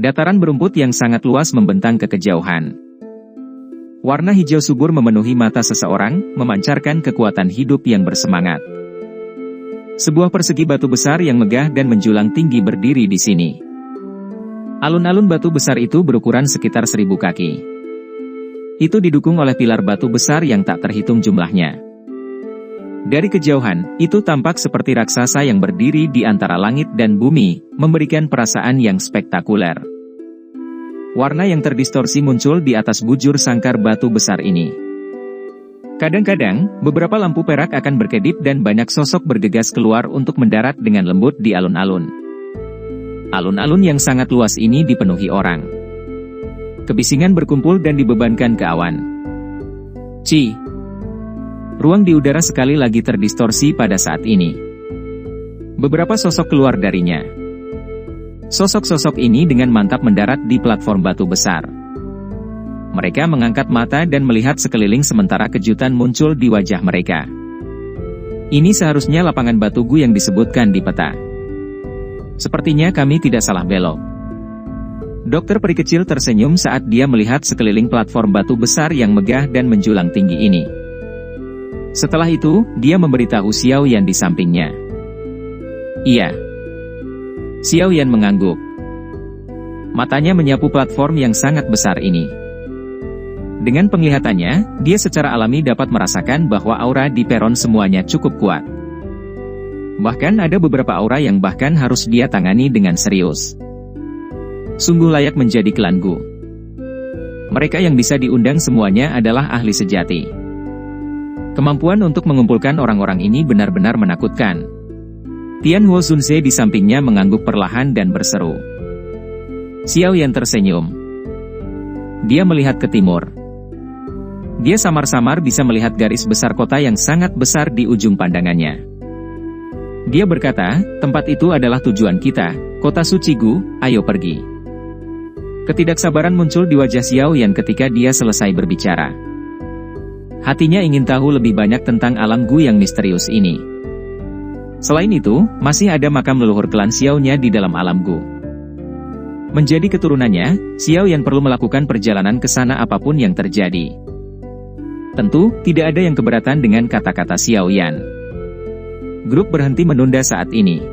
Dataran berumput yang sangat luas membentang ke kejauhan. Warna hijau subur memenuhi mata seseorang, memancarkan kekuatan hidup yang bersemangat. Sebuah persegi batu besar yang megah dan menjulang tinggi berdiri di sini. Alun-alun batu besar itu berukuran sekitar 1000 kaki. Itu didukung oleh pilar batu besar yang tak terhitung jumlahnya. Dari kejauhan, itu tampak seperti raksasa yang berdiri di antara langit dan bumi, memberikan perasaan yang spektakuler. Warna yang terdistorsi muncul di atas bujur sangkar batu besar ini. Kadang-kadang, beberapa lampu perak akan berkedip dan banyak sosok bergegas keluar untuk mendarat dengan lembut di alun-alun. Alun-alun yang sangat luas ini dipenuhi orang. Kebisingan berkumpul dan dibebankan ke awan. Ruang di udara sekali lagi terdistorsi pada saat ini. Beberapa sosok keluar darinya. Sosok-sosok ini dengan mantap mendarat di platform batu besar. Mereka mengangkat mata dan melihat sekeliling sementara kejutan muncul di wajah mereka. Ini seharusnya lapangan Batugu yang disebutkan di peta. Sepertinya kami tidak salah belok. Dokter peri kecil tersenyum saat dia melihat sekeliling platform batu besar yang megah dan menjulang tinggi ini. Setelah itu, dia memberitahu Xiao Yan di sampingnya. Iya. Xiao Yan mengangguk. Matanya menyapu platform yang sangat besar ini. Dengan penglihatannya, dia secara alami dapat merasakan bahwa aura di peron semuanya cukup kuat. Bahkan ada beberapa aura yang bahkan harus dia tangani dengan serius. Sungguh layak menjadi klangu. Mereka yang bisa diundang semuanya adalah ahli sejati. Kemampuan untuk mengumpulkan orang-orang ini benar-benar menakutkan. Tianhuo Zunze di sampingnya mengangguk perlahan dan berseru. Xiao Yan tersenyum. Dia melihat ke timur. Dia samar-samar bisa melihat garis besar kota yang sangat besar di ujung pandangannya. Dia berkata, tempat itu adalah tujuan kita, kota suci Gu, ayo pergi. Ketidaksabaran muncul di wajah Xiao Yan ketika dia selesai berbicara. Hatinya ingin tahu lebih banyak tentang alam Gu yang misterius ini. Selain itu, masih ada makam leluhur klan Xiao-nya di dalam alam Gu. Menjadi keturunannya, Xiao Yan perlu melakukan perjalanan ke sana apapun yang terjadi. Tentu, tidak ada yang keberatan dengan kata-kata Xiao Yan. Grup berhenti menunda saat ini.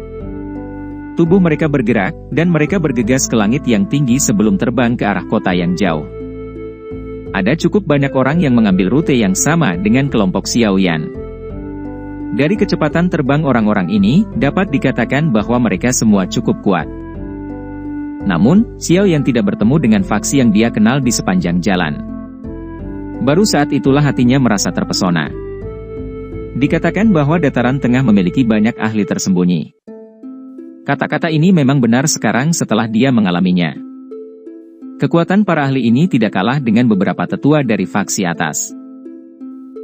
Tubuh mereka bergerak, dan mereka bergegas ke langit yang tinggi sebelum terbang ke arah kota yang jauh. Ada cukup banyak orang yang mengambil rute yang sama dengan kelompok Xiao Yan. Dari kecepatan terbang orang-orang ini, dapat dikatakan bahwa mereka semua cukup kuat. Namun, Xiao Yan tidak bertemu dengan faksi yang dia kenal di sepanjang jalan. Baru saat itulah hatinya merasa terpesona. Dikatakan bahwa dataran tengah memiliki banyak ahli tersembunyi. Kata-kata ini memang benar sekarang setelah dia mengalaminya. Kekuatan para ahli ini tidak kalah dengan beberapa tetua dari faksi atas.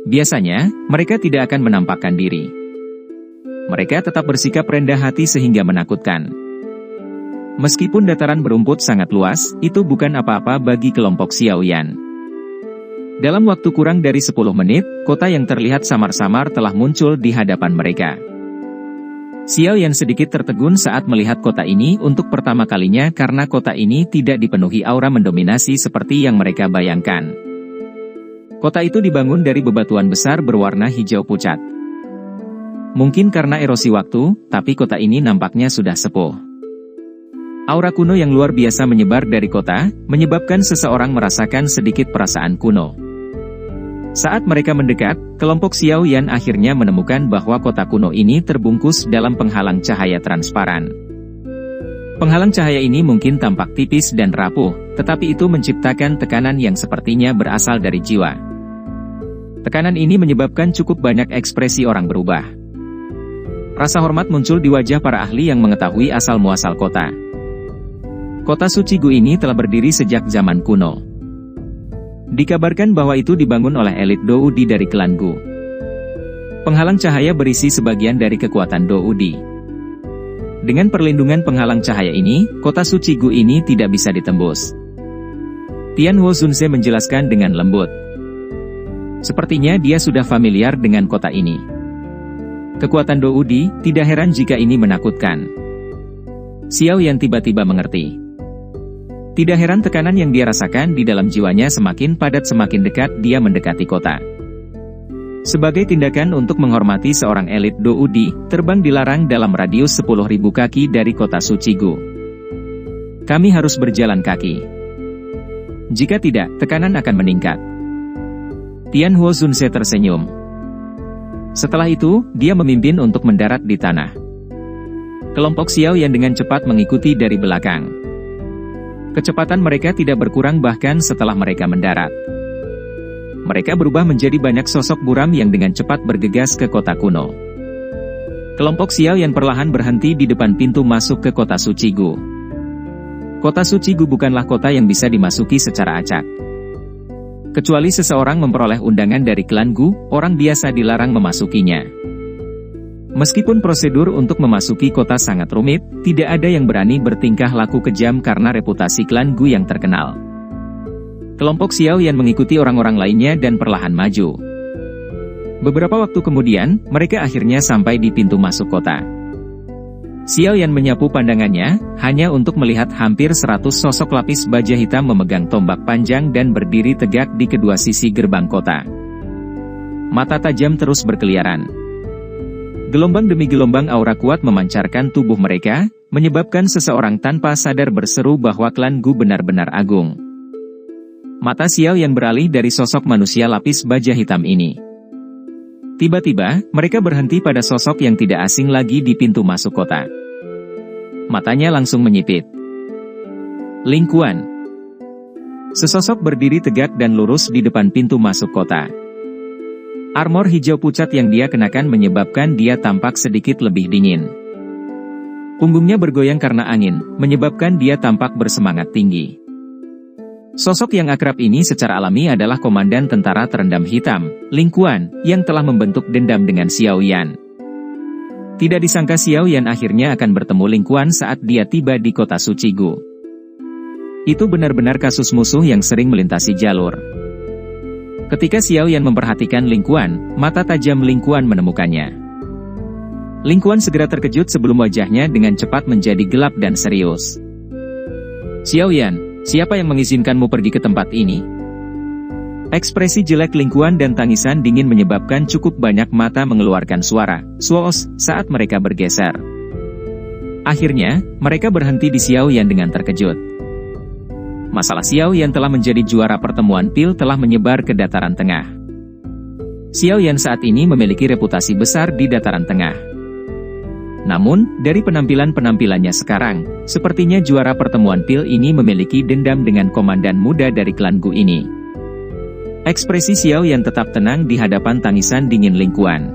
Biasanya, mereka tidak akan menampakkan diri. Mereka tetap bersikap rendah hati sehingga menakutkan. Meskipun dataran berumput sangat luas, itu bukan apa-apa bagi kelompok Xiao Yan. Dalam waktu kurang dari 10 menit, kota yang terlihat samar-samar telah muncul di hadapan mereka. Xiao Yan sedikit tertegun saat melihat kota ini untuk pertama kalinya karena kota ini tidak dipenuhi aura mendominasi seperti yang mereka bayangkan. Kota itu dibangun dari bebatuan besar berwarna hijau pucat. Mungkin karena erosi waktu, tapi kota ini nampaknya sudah sepuh. Aura kuno yang luar biasa menyebar dari kota, menyebabkan seseorang merasakan sedikit perasaan kuno. Saat mereka mendekat, kelompok Xiao Yan akhirnya menemukan bahwa kota kuno ini terbungkus dalam penghalang cahaya transparan. Penghalang cahaya ini mungkin tampak tipis dan rapuh, tetapi itu menciptakan tekanan yang sepertinya berasal dari jiwa. Tekanan ini menyebabkan cukup banyak ekspresi orang berubah. Rasa hormat muncul di wajah para ahli yang mengetahui asal-muasal kota. Kota suci Gu ini telah berdiri sejak zaman kuno. Dikabarkan bahwa itu dibangun oleh elit Doudi dari klan Gu. Penghalang cahaya berisi sebagian dari kekuatan Doudi. Dengan perlindungan penghalang cahaya ini, kota suci Gu ini tidak bisa ditembus. Tianhuo Zunze menjelaskan dengan lembut. Sepertinya dia sudah familiar dengan kota ini. Kekuatan Doudi, tidak heran jika ini menakutkan. Xiao Yan tiba-tiba mengerti. Tidak heran tekanan yang dia rasakan di dalam jiwanya semakin padat semakin dekat dia mendekati kota. Sebagai tindakan untuk menghormati seorang elit Doudi, terbang dilarang dalam radius 10.000 kaki dari kota suci Gu. Kami harus berjalan kaki. Jika tidak, tekanan akan meningkat. Tianhuo Zunze tersenyum. Setelah itu, dia memimpin untuk mendarat di tanah. Kelompok Xiao Yan dengan cepat mengikuti dari belakang. Kecepatan mereka tidak berkurang bahkan setelah mereka mendarat. Mereka berubah menjadi banyak sosok buram yang dengan cepat bergegas ke kota kuno. Kelompok Xiao Yan perlahan berhenti di depan pintu masuk ke kota suci Gu. Kota suci Gu bukanlah kota yang bisa dimasuki secara acak. Kecuali seseorang memperoleh undangan dari klan Gu, orang biasa dilarang memasukinya. Meskipun prosedur untuk memasuki kota sangat rumit, tidak ada yang berani bertingkah laku kejam karena reputasi klan Gu yang terkenal. Kelompok Xiao Yan mengikuti orang-orang lainnya dan perlahan maju. Beberapa waktu kemudian, mereka akhirnya sampai di pintu masuk kota. Xiao Yan menyapu pandangannya, hanya untuk melihat hampir 100 sosok lapis baja hitam memegang tombak panjang dan berdiri tegak di kedua sisi gerbang kota. Mata tajam terus berkeliaran. Gelombang demi gelombang aura kuat memancarkan tubuh mereka, menyebabkan seseorang tanpa sadar berseru bahwa klan Gu benar-benar agung. Mata Xiao Yan beralih dari sosok manusia lapis baja hitam ini. Tiba-tiba, mereka berhenti pada sosok yang tidak asing lagi di pintu masuk kota. Matanya langsung menyipit. Ling Quan. Sesosok berdiri tegak dan lurus di depan pintu masuk kota. Armor hijau pucat yang dia kenakan menyebabkan dia tampak sedikit lebih dingin. Punggungnya bergoyang karena angin, menyebabkan dia tampak bersemangat tinggi. Sosok yang akrab ini secara alami adalah komandan tentara terendam hitam, Ling Quan, yang telah membentuk dendam dengan Xiao Yan. Tidak disangka Xiao Yan akhirnya akan bertemu Ling Quan saat dia tiba di kota suci Gu. Itu benar-benar kasus musuh yang sering melintasi jalur. Ketika Xiao Yan memperhatikan Ling Quan, mata tajam Ling Quan menemukannya. Ling Quan segera terkejut sebelum wajahnya dengan cepat menjadi gelap dan serius. Xiao Yan, siapa yang mengizinkanmu pergi ke tempat ini? Ekspresi jelek Ling Quan dan tangisan dingin menyebabkan cukup banyak mata mengeluarkan suara, "Suos," saat mereka bergeser. Akhirnya, mereka berhenti di Xiao Yan dengan terkejut. Masalah Xiao Yan telah menjadi juara pertemuan pil telah menyebar ke dataran tengah. Xiao Yan saat ini memiliki reputasi besar di dataran tengah. Namun, dari penampilannya sekarang, sepertinya juara pertemuan pil ini memiliki dendam dengan komandan muda dari klan Gu ini. Ekspresi Xiao Yan tetap tenang di hadapan tangisan dingin Ling Quan.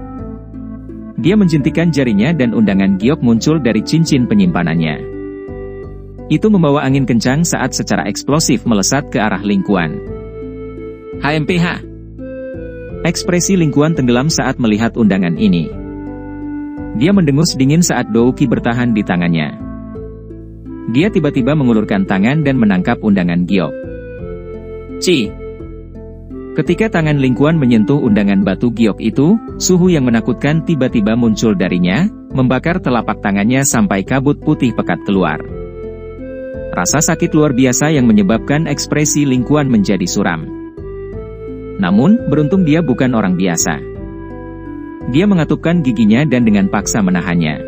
Dia menjentikan jarinya dan undangan giok muncul dari cincin penyimpanannya. Itu membawa angin kencang saat secara eksplosif melesat ke arah Ling Quan. HMPH. Ekspresi Ling Quan tenggelam saat melihat undangan ini. Dia mendengus dingin saat Douqi bertahan di tangannya. Dia tiba-tiba mengulurkan tangan dan menangkap undangan giok. Ci. Ketika tangan Ling Quan menyentuh undangan batu giok itu, suhu yang menakutkan tiba-tiba muncul darinya, membakar telapak tangannya sampai kabut putih pekat keluar. Rasa sakit luar biasa yang menyebabkan ekspresi Ling Quan menjadi suram. Namun, beruntung dia bukan orang biasa. Dia mengatupkan giginya dan dengan paksa menahannya.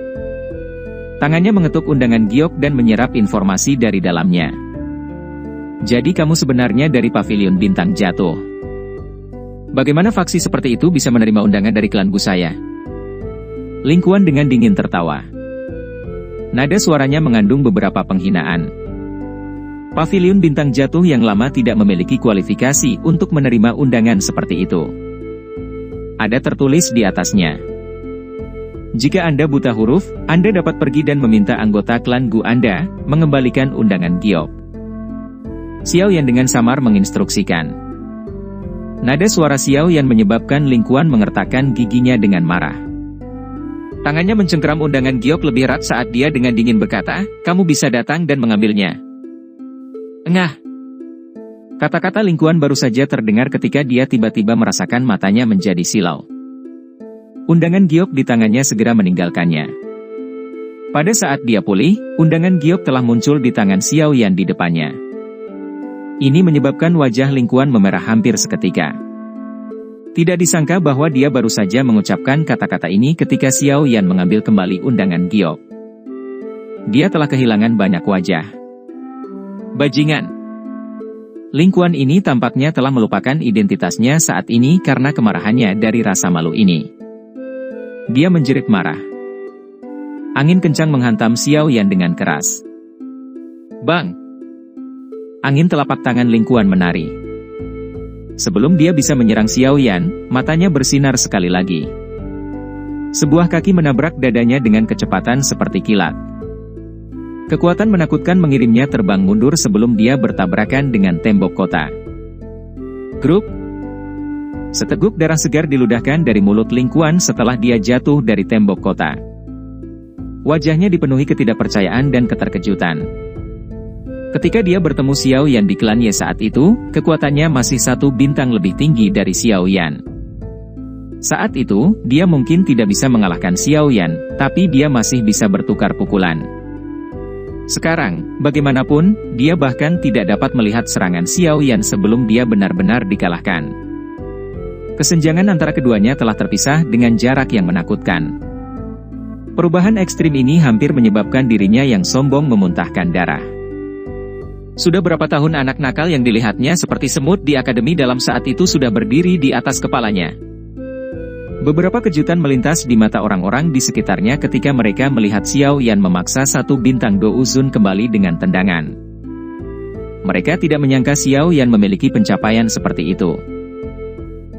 Tangannya mengetuk undangan giok dan menyerap informasi dari dalamnya. Jadi kamu sebenarnya dari Pavilion Bintang Jatuh. Bagaimana faksi seperti itu bisa menerima undangan dari klan Gu saya? Ling Quan dengan dingin tertawa. Nada suaranya mengandung beberapa penghinaan. Pavilion Bintang Jatuh yang lama tidak memiliki kualifikasi untuk menerima undangan seperti itu. Ada tertulis di atasnya. Jika Anda buta huruf, Anda dapat pergi dan meminta anggota klan Gu Anda mengembalikan undangan giok. Xiao Yan dengan samar menginstruksikan. Nada suara Xiao Yan menyebabkan Ling Quan mengertakkan giginya dengan marah. Tangannya mencengkeram undangan giok lebih erat saat dia dengan dingin berkata, "Kamu bisa datang dan mengambilnya." Engah. Kata-kata Ling Quan baru saja terdengar ketika dia tiba-tiba merasakan matanya menjadi silau. Undangan giok di tangannya segera meninggalkannya. Pada saat dia pulih, undangan giok telah muncul di tangan Xiao Yan di depannya. Ini menyebabkan wajah Ling Quan memerah hampir seketika. Tidak disangka bahwa dia baru saja mengucapkan kata-kata ini ketika Xiao Yan mengambil kembali undangan giok. Dia telah kehilangan banyak wajah. Bajingan! Ling Quan ini tampaknya telah melupakan identitasnya saat ini karena kemarahannya dari rasa malu ini. Dia menjerit marah. Angin kencang menghantam Xiao Yan dengan keras. Bang! Angin telapak tangan Ling Quan menari. Sebelum dia bisa menyerang Xiao Yan, matanya bersinar sekali lagi. Sebuah kaki menabrak dadanya dengan kecepatan seperti kilat. Kekuatan menakutkan mengirimnya terbang mundur sebelum dia bertabrakan dengan tembok kota. Grup. Seteguk darah segar diludahkan dari mulut Ling Quan setelah dia jatuh dari tembok kota. Wajahnya dipenuhi ketidakpercayaan dan keterkejutan. Ketika dia bertemu Xiao Yan di klan Ye saat itu, kekuatannya masih 1 bintang lebih tinggi dari Xiao Yan. Saat itu, dia mungkin tidak bisa mengalahkan Xiao Yan, tapi dia masih bisa bertukar pukulan. Sekarang, bagaimanapun, dia bahkan tidak dapat melihat serangan Xiao Yan sebelum dia benar-benar dikalahkan. Kesenjangan antara keduanya telah terpisah dengan jarak yang menakutkan. Perubahan ekstrim ini hampir menyebabkan dirinya yang sombong memuntahkan darah. Sudah berapa tahun anak nakal yang dilihatnya seperti semut di akademi dalam saat itu sudah berdiri di atas kepalanya. Beberapa kejutan melintas di mata orang-orang di sekitarnya ketika mereka melihat Xiao Yan memaksa 1 bintang Do Uzun kembali dengan tendangan. Mereka tidak menyangka Xiao Yan memiliki pencapaian seperti itu.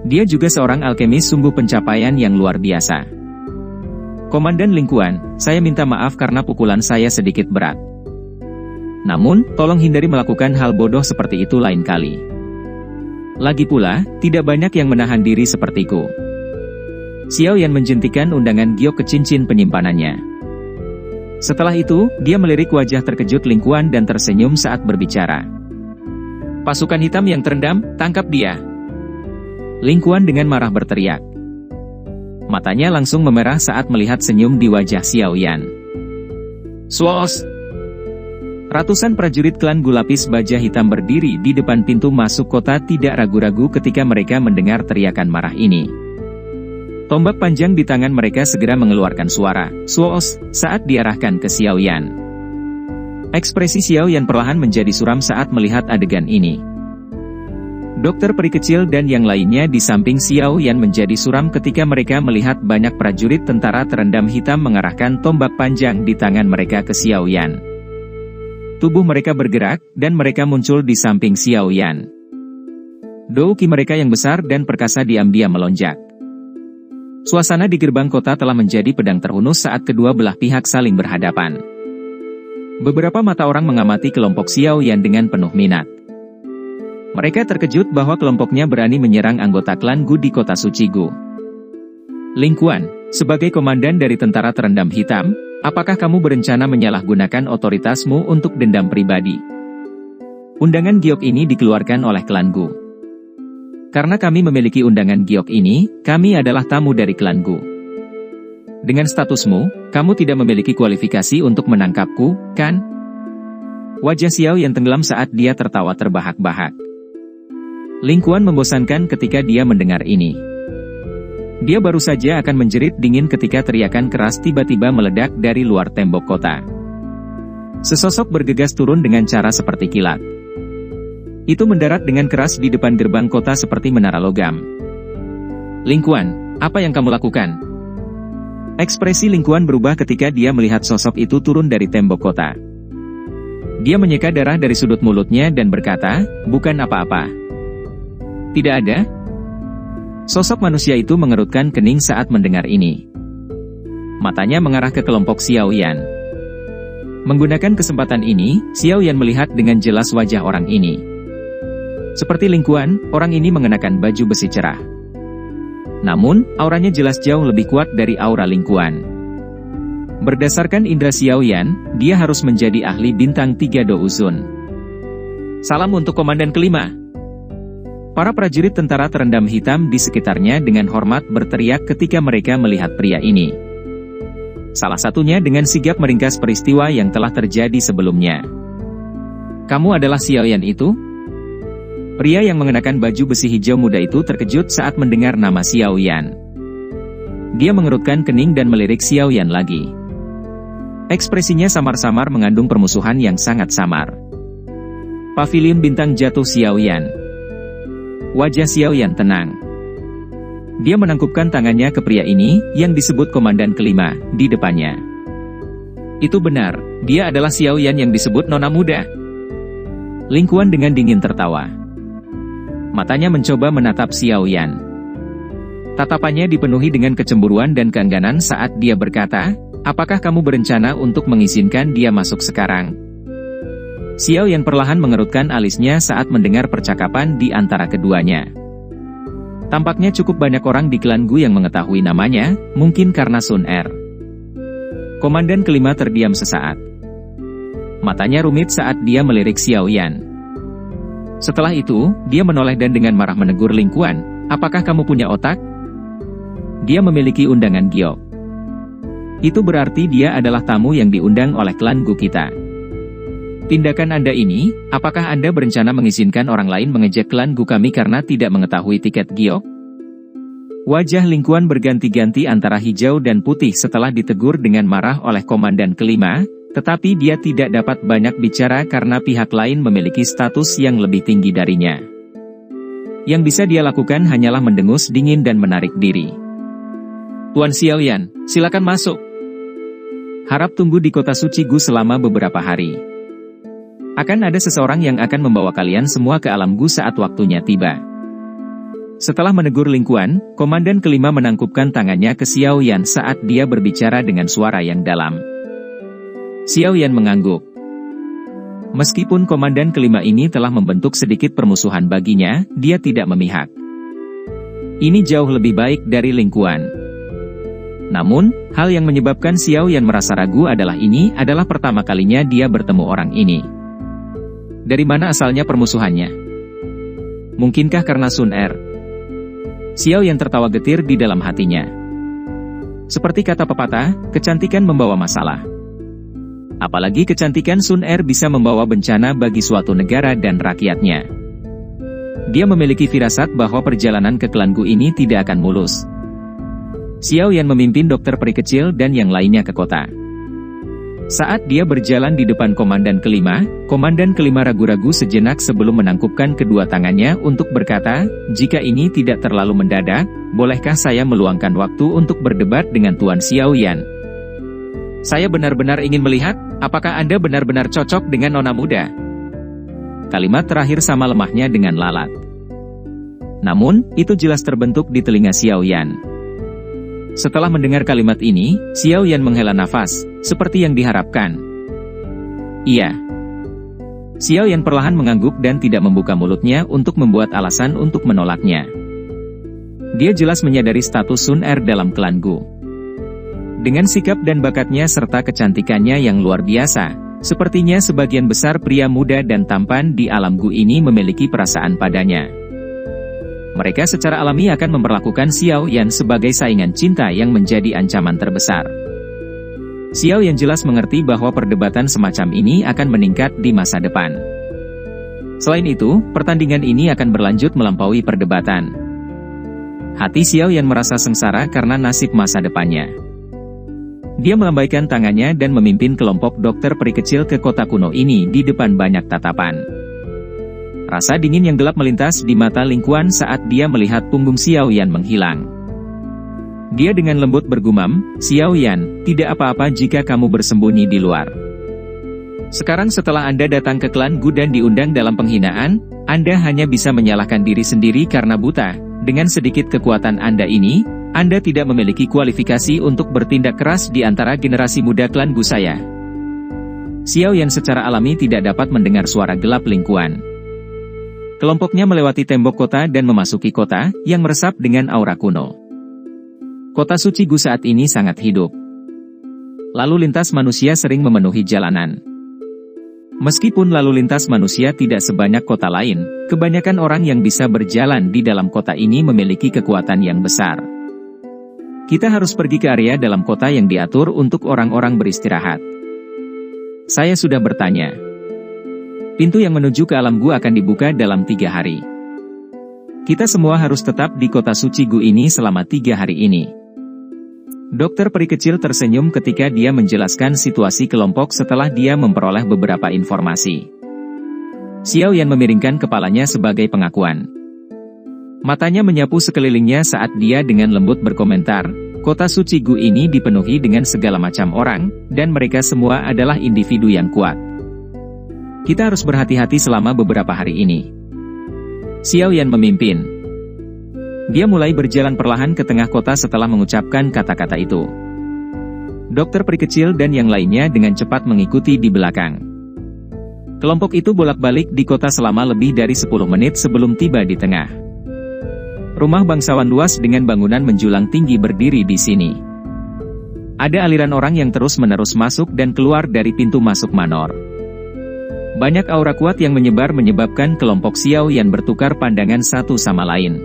Dia juga seorang alkemis sungguh pencapaian yang luar biasa. Komandan Ling Quan, saya minta maaf karena pukulan saya sedikit berat. Namun, tolong hindari melakukan hal bodoh seperti itu lain kali. Lagi pula, tidak banyak yang menahan diri sepertiku. Xiao Yan menjentikan undangan giok ke cincin penyimpanannya. Setelah itu, dia melirik wajah terkejut Ling Quan dan tersenyum saat berbicara. Pasukan hitam yang terendam, tangkap dia! Ling Quan dengan marah berteriak. Matanya langsung memerah saat melihat senyum di wajah Xiao Yan. Swos! Ratusan prajurit klan Gulapis Baja Hitam berdiri di depan pintu masuk kota tidak ragu-ragu ketika mereka mendengar teriakan marah ini. Tombak panjang di tangan mereka segera mengeluarkan suara, "Swos," saat diarahkan ke Xiao Yan. Ekspresi Xiao Yan perlahan menjadi suram saat melihat adegan ini. Dokter peri kecil dan yang lainnya di samping Xiao Yan menjadi suram ketika mereka melihat banyak prajurit tentara terendam hitam mengarahkan tombak panjang di tangan mereka ke Xiao Yan. Tubuh mereka bergerak, dan mereka muncul di samping Xiao Yan. Douki mereka yang besar dan perkasa diam-diam melonjak. Suasana di gerbang kota telah menjadi pedang terhunus saat kedua belah pihak saling berhadapan. Beberapa mata orang mengamati kelompok Xiao Yan dengan penuh minat. Mereka terkejut bahwa kelompoknya berani menyerang anggota klan Gu di kota suci Gu. Ling Quan, sebagai komandan dari tentara terendam hitam, apakah kamu berencana menyalahgunakan otoritasmu untuk dendam pribadi? Undangan giok ini dikeluarkan oleh klan Gu. Karena kami memiliki undangan giok ini, kami adalah tamu dari klan Gu. Dengan statusmu, kamu tidak memiliki kualifikasi untuk menangkapku, kan? Wajah Xiao yang tenggelam saat dia tertawa terbahak-bahak. Ling Quan membosankan ketika dia mendengar ini. Dia baru saja akan menjerit dingin ketika teriakan keras tiba-tiba meledak dari luar tembok kota. Sesosok bergegas turun dengan cara seperti kilat. Itu mendarat dengan keras di depan gerbang kota seperti menara logam. Ling Quan, apa yang kamu lakukan? Ekspresi Ling Quan berubah ketika dia melihat sosok itu turun dari tembok kota. Dia menyeka darah dari sudut mulutnya dan berkata, bukan apa-apa. Tidak ada? Sosok manusia itu mengerutkan kening saat mendengar ini. Matanya mengarah ke kelompok Xiao Yan. Menggunakan kesempatan ini, Xiao Yan melihat dengan jelas wajah orang ini. Seperti Ling Quan, orang ini mengenakan baju besi cerah. Namun, auranya jelas jauh lebih kuat dari aura Ling Quan. Berdasarkan indera Xiao Yan, dia harus menjadi ahli bintang 3 Do Uzun. Salam untuk komandan kelima. Para prajurit tentara terendam hitam di sekitarnya dengan hormat berteriak ketika mereka melihat pria ini. Salah satunya dengan sigap meringkas peristiwa yang telah terjadi sebelumnya. Kamu adalah Xiao Yan itu? Pria yang mengenakan baju besi hijau muda itu terkejut saat mendengar nama Xiao Yan. Dia mengerutkan kening dan melirik Xiao Yan lagi. Ekspresinya samar-samar mengandung permusuhan yang sangat samar. Pavilion bintang jatuh Xiao Yan. Wajah Xiao Yan tenang. Dia menangkupkan tangannya ke pria ini, yang disebut komandan kelima, di depannya. Itu benar, dia adalah Xiao Yan yang disebut Nona Muda. Ling Quan dengan dingin tertawa. Matanya mencoba menatap Xiao Yan. Tatapannya dipenuhi dengan kecemburuan dan keengganan saat dia berkata, apakah kamu berencana untuk mengizinkan dia masuk sekarang? Xiao Yan perlahan mengerutkan alisnya saat mendengar percakapan di antara keduanya. Tampaknya cukup banyak orang di klan Gu yang mengetahui namanya, mungkin karena Sun Er. Komandan kelima terdiam sesaat. Matanya rumit saat dia melirik Xiao Yan. Setelah itu, dia menoleh dan dengan marah menegur Ling Quan, apakah kamu punya otak? Dia memiliki undangan giok. Itu berarti dia adalah tamu yang diundang oleh klan Gu kita. Tindakan Anda ini, apakah Anda berencana mengizinkan orang lain mengejek klan Gu kami karena tidak mengetahui tiket giok? Wajah Ling Quan berganti-ganti antara hijau dan putih setelah ditegur dengan marah oleh komandan kelima, tetapi dia tidak dapat banyak bicara karena pihak lain memiliki status yang lebih tinggi darinya. Yang bisa dia lakukan hanyalah mendengus dingin dan menarik diri. Tuan Xiao Yan, silakan masuk. Harap tunggu di kota suci Gu selama beberapa hari. Akan ada seseorang yang akan membawa kalian semua ke alam Gu saat waktunya tiba. Setelah menegur Ling Quan, komandan kelima menangkupkan tangannya ke Xiao Yan saat dia berbicara dengan suara yang dalam. Xiao Yan mengangguk. Meskipun komandan kelima ini telah membentuk sedikit permusuhan baginya, dia tidak memihak. Ini jauh lebih baik dari Ling Quan. Namun, hal yang menyebabkan Xiao Yan merasa ragu adalah ini adalah pertama kalinya dia bertemu orang ini. Dari mana asalnya permusuhannya? Mungkinkah karena Sun Er? Xiao Yan tertawa getir di dalam hatinya. Seperti kata pepatah, kecantikan membawa masalah. Apalagi kecantikan Sun Er bisa membawa bencana bagi suatu negara dan rakyatnya. Dia memiliki firasat bahwa perjalanan ke klan Gu ini tidak akan mulus. Xiao Yan memimpin dokter peri kecil dan yang lainnya ke kota. Saat dia berjalan di depan komandan kelima ragu-ragu sejenak sebelum menangkupkan kedua tangannya untuk berkata, jika ini tidak terlalu mendadak, bolehkah saya meluangkan waktu untuk berdebat dengan Tuan Xiao Yan? Saya benar-benar ingin melihat, apakah Anda benar-benar cocok dengan Nona Muda? Kalimat terakhir sama lemahnya dengan lalat. Namun, itu jelas terbentuk di telinga Xiao Yan. Setelah mendengar kalimat ini, Xiao Yan menghela nafas, seperti yang diharapkan. Iya. Xiao Yan perlahan mengangguk dan tidak membuka mulutnya untuk membuat alasan untuk menolaknya. Dia jelas menyadari status Sun Er dalam klan Gu. Dengan sikap dan bakatnya serta kecantikannya yang luar biasa, sepertinya sebagian besar pria muda dan tampan di alam Gu ini memiliki perasaan padanya. Mereka secara alami akan memperlakukan Xiao Yan sebagai saingan cinta yang menjadi ancaman terbesar. Xiao Yan jelas mengerti bahwa perdebatan semacam ini akan meningkat di masa depan. Selain itu, pertandingan ini akan berlanjut melampaui perdebatan. Hati Xiao Yan merasa sengsara karena nasib masa depannya. Dia melambaikan tangannya dan memimpin kelompok dokter peri kecil ke kota kuno ini di depan banyak tatapan. Rasa dingin yang gelap melintas di mata Ling Quan saat dia melihat punggung Xiao Yan menghilang. Dia dengan lembut bergumam, Xiao Yan, tidak apa-apa jika kamu bersembunyi di luar. Sekarang setelah Anda datang ke klan Gu dan diundang dalam penghinaan, Anda hanya bisa menyalahkan diri sendiri karena buta. Dengan sedikit kekuatan Anda ini, Anda tidak memiliki kualifikasi untuk bertindak keras di antara generasi muda klan Gu saya. Xiao Yan secara alami tidak dapat mendengar suara gelap Ling Quan. Kelompoknya melewati tembok kota dan memasuki kota, yang meresap dengan aura kuno. Kota suci Gu saat ini sangat hidup. Lalu lintas manusia sering memenuhi jalanan. Meskipun lalu lintas manusia tidak sebanyak kota lain, kebanyakan orang yang bisa berjalan di dalam kota ini memiliki kekuatan yang besar. Kita harus pergi ke area dalam kota yang diatur untuk orang-orang beristirahat. Saya sudah bertanya. Pintu yang menuju ke alam Gu akan dibuka dalam 3 hari. Kita semua harus tetap di kota suci Gu ini selama 3 hari ini. Dokter peri kecil tersenyum ketika dia menjelaskan situasi kelompok setelah dia memperoleh beberapa informasi. Xiao Yan memiringkan kepalanya sebagai pengakuan. Matanya menyapu sekelilingnya saat dia dengan lembut berkomentar, kota suci Gu ini dipenuhi dengan segala macam orang, dan mereka semua adalah individu yang kuat. Kita harus berhati-hati selama beberapa hari ini. Xiao Yan memimpin. Dia mulai berjalan perlahan ke tengah kota setelah mengucapkan kata-kata itu. Dokter peri kecil dan yang lainnya dengan cepat mengikuti di belakang. Kelompok itu bolak-balik di kota selama lebih dari 10 menit sebelum tiba di tengah. Rumah bangsawan luas dengan bangunan menjulang tinggi berdiri di sini. Ada aliran orang yang terus-menerus masuk dan keluar dari pintu masuk manor. Banyak aura kuat yang menyebar menyebabkan kelompok Xiao Yan bertukar pandangan satu sama lain.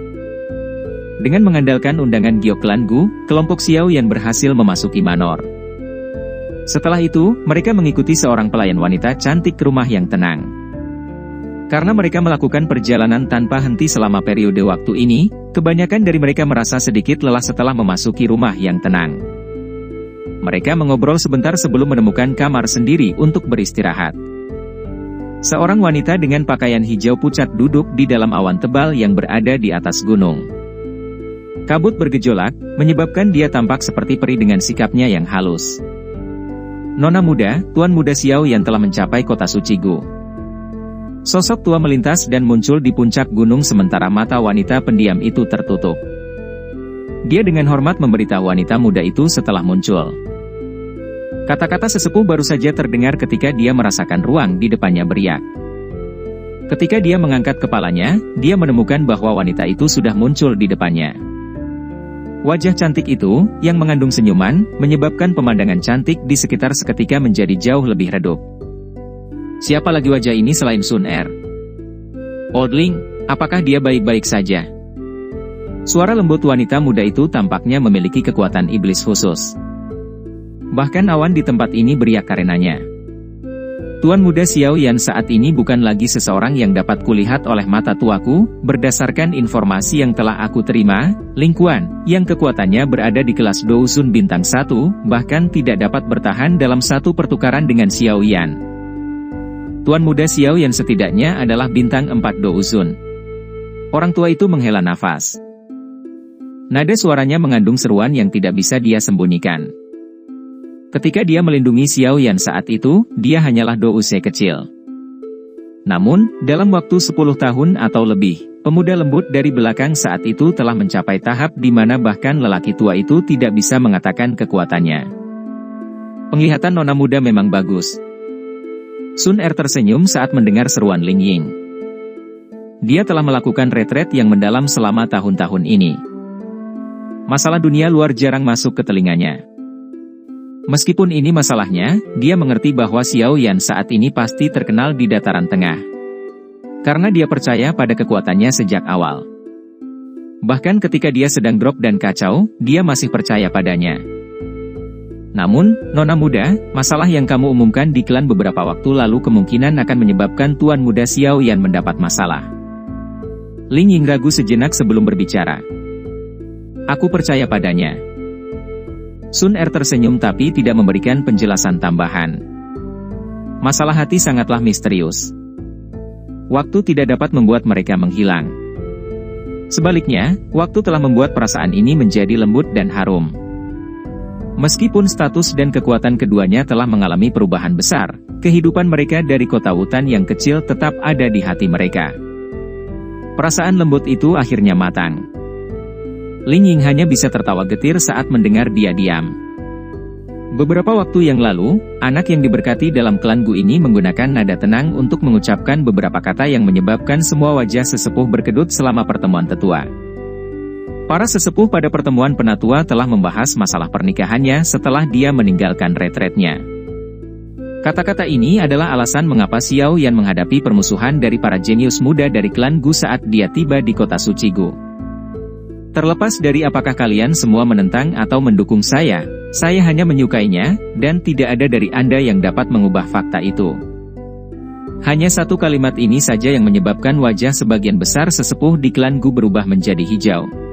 Dengan mengandalkan undangan Gioklan Gu, kelompok Xiao Yan berhasil memasuki manor. Setelah itu, mereka mengikuti seorang pelayan wanita cantik ke rumah yang tenang. Karena mereka melakukan perjalanan tanpa henti selama periode waktu ini, kebanyakan dari mereka merasa sedikit lelah setelah memasuki rumah yang tenang. Mereka mengobrol sebentar sebelum menemukan kamar sendiri untuk beristirahat. Seorang wanita dengan pakaian hijau pucat duduk di dalam awan tebal yang berada di atas gunung. Kabut bergejolak, menyebabkan dia tampak seperti peri dengan sikapnya yang halus. Nona muda, Tuan Muda Xiao yang telah mencapai kota suci Gu. Sosok tua melintas dan muncul di puncak gunung sementara mata wanita pendiam itu tertutup. Dia dengan hormat memberitahu wanita muda itu setelah muncul. Kata-kata sesepuh baru saja terdengar ketika dia merasakan ruang di depannya beriak. Ketika dia mengangkat kepalanya, dia menemukan bahwa wanita itu sudah muncul di depannya. Wajah cantik itu, yang mengandung senyuman, menyebabkan pemandangan cantik di sekitar seketika menjadi jauh lebih redup. Siapa lagi wajah ini selain Sun Er? Oldling, apakah dia baik-baik saja? Suara lembut wanita muda itu tampaknya memiliki kekuatan iblis khusus. Bahkan awan di tempat ini beriak karenanya. Tuan Muda Xiao Yan saat ini bukan lagi seseorang yang dapat kulihat oleh mata tuaku, berdasarkan informasi yang telah aku terima, Ling Quan, yang kekuatannya berada di kelas Douzun bintang 1, bahkan tidak dapat bertahan dalam satu pertukaran dengan Xiao Yan. Tuan Muda Xiao Yan setidaknya adalah bintang 4 Douzun. Orang tua itu menghela nafas. Nada suaranya mengandung seruan yang tidak bisa dia sembunyikan. Ketika dia melindungi Xiao Yan saat itu, dia hanyalah douse kecil. Namun, dalam waktu 10 tahun atau lebih, pemuda lembut dari belakang saat itu telah mencapai tahap di mana bahkan lelaki tua itu tidak bisa mengatakan kekuatannya. Penglihatan nona muda memang bagus. Sun Er tersenyum saat mendengar seruan Ling Ying. Dia telah melakukan retret yang mendalam selama tahun-tahun ini. Masalah dunia luar jarang masuk ke telinganya. Meskipun ini masalahnya, dia mengerti bahwa Xiao Yan saat ini pasti terkenal di dataran tengah. Karena dia percaya pada kekuatannya sejak awal. Bahkan ketika dia sedang drop dan kacau, dia masih percaya padanya. Namun, nona muda, masalah yang kamu umumkan di klan beberapa waktu lalu kemungkinan akan menyebabkan Tuan Muda Xiao Yan mendapat masalah. Ling Ying ragu sejenak sebelum berbicara. Aku percaya padanya. Sun Er tersenyum tapi tidak memberikan penjelasan tambahan. Masalah hati sangatlah misterius. Waktu tidak dapat membuat mereka menghilang. Sebaliknya, waktu telah membuat perasaan ini menjadi lembut dan harum. Meskipun status dan kekuatan keduanya telah mengalami perubahan besar, kehidupan mereka dari kota hutan yang kecil tetap ada di hati mereka. Perasaan lembut itu akhirnya matang. Ling Ying hanya bisa tertawa getir saat mendengar dia diam. Beberapa waktu yang lalu, anak yang diberkati dalam klan Gu ini menggunakan nada tenang untuk mengucapkan beberapa kata yang menyebabkan semua wajah sesepuh berkedut selama pertemuan tetua. Para sesepuh pada pertemuan penatua telah membahas masalah pernikahannya setelah dia meninggalkan retretnya. Kata-kata ini adalah alasan mengapa Xiao Yan menghadapi permusuhan dari para jenius muda dari klan Gu saat dia tiba di kota suci Gu. Terlepas dari apakah kalian semua menentang atau mendukung saya hanya menyukainya, dan tidak ada dari Anda yang dapat mengubah fakta itu. Hanya satu kalimat ini saja yang menyebabkan wajah sebagian besar sesepuh di klan Gu berubah menjadi hijau.